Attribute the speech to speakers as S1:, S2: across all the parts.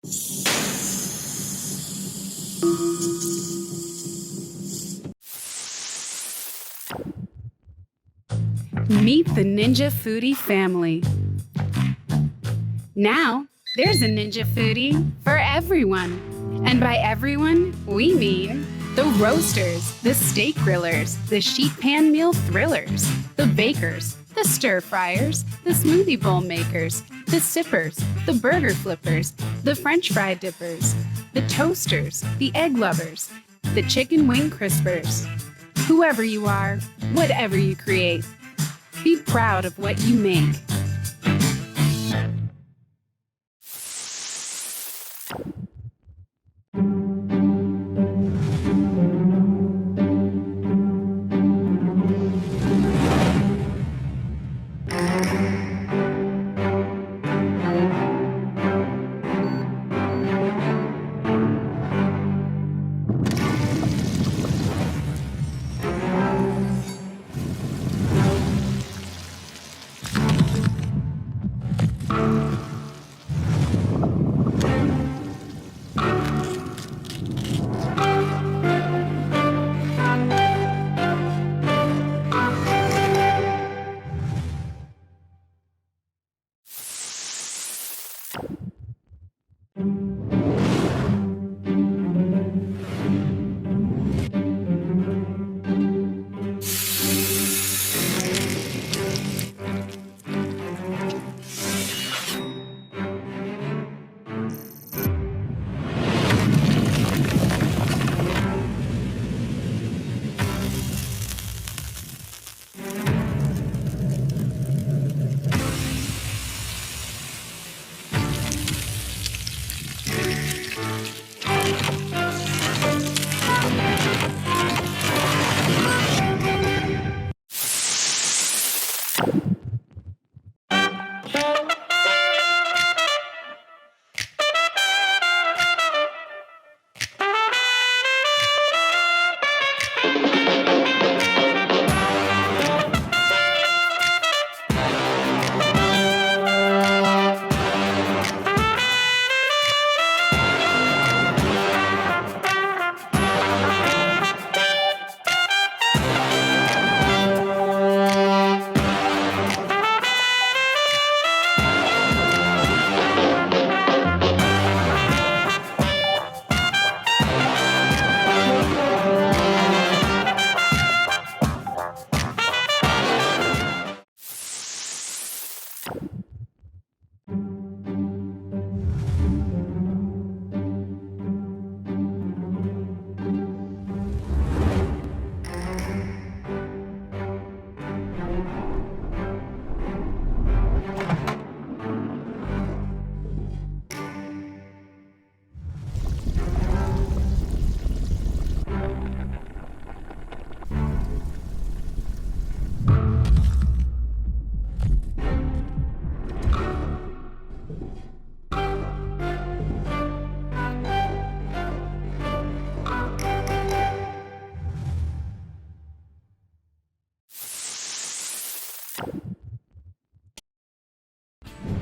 S1: Meet the Ninja Foodi family. Now, there's a Ninja Foodi for everyone. And by everyone, we mean the roasters, the steak grillers, the sheet pan meal thrillers, the bakers, the stir fryers, the smoothie bowl makers, the sippers, the burger flippers, the french fry dippers, the toasters, the egg lovers, the chicken wing crispers. Whoever you are, whatever you create, be proud of what you make.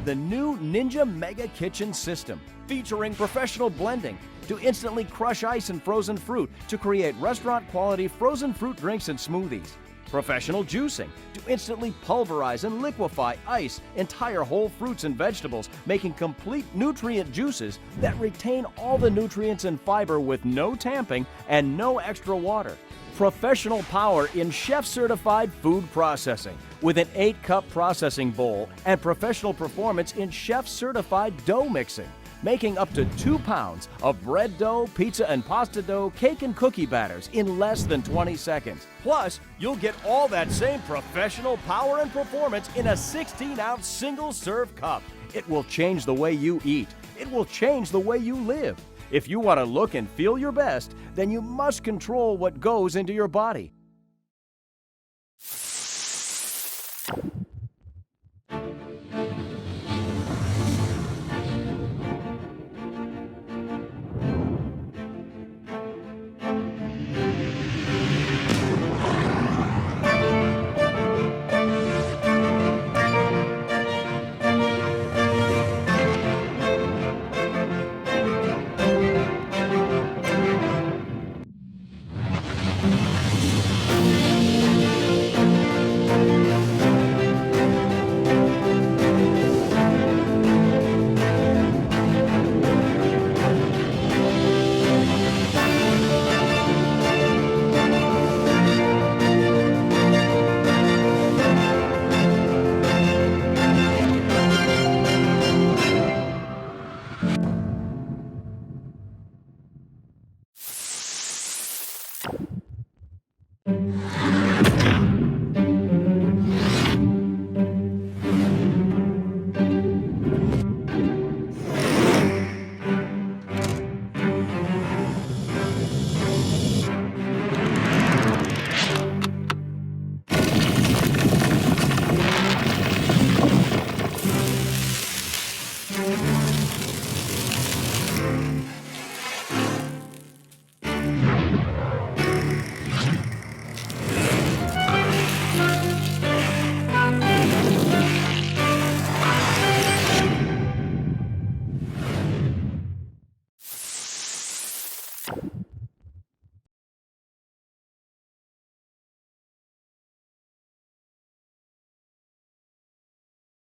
S2: The new Ninja Mega Kitchen System, featuring professional blending to instantly crush ice and frozen fruit to create restaurant-quality frozen fruit drinks and smoothies. Professional juicing to instantly pulverize and liquefy ice, entire whole fruits and vegetables, making complete nutrient juices that retain all the nutrients and fiber with no tamping and no extra water. Professional power in chef-certified food processing with an 8-cup processing bowl and professional performance in chef-certified dough mixing, making up to 2 pounds of bread dough, pizza and pasta dough, cake and cookie batters in less than 20 seconds. Plus, you'll get all that same professional power and performance in a 16-ounce single-serve cup. It will change the way you eat. It will change the way you live. If you want to look and feel your best, then you must control what goes into your body.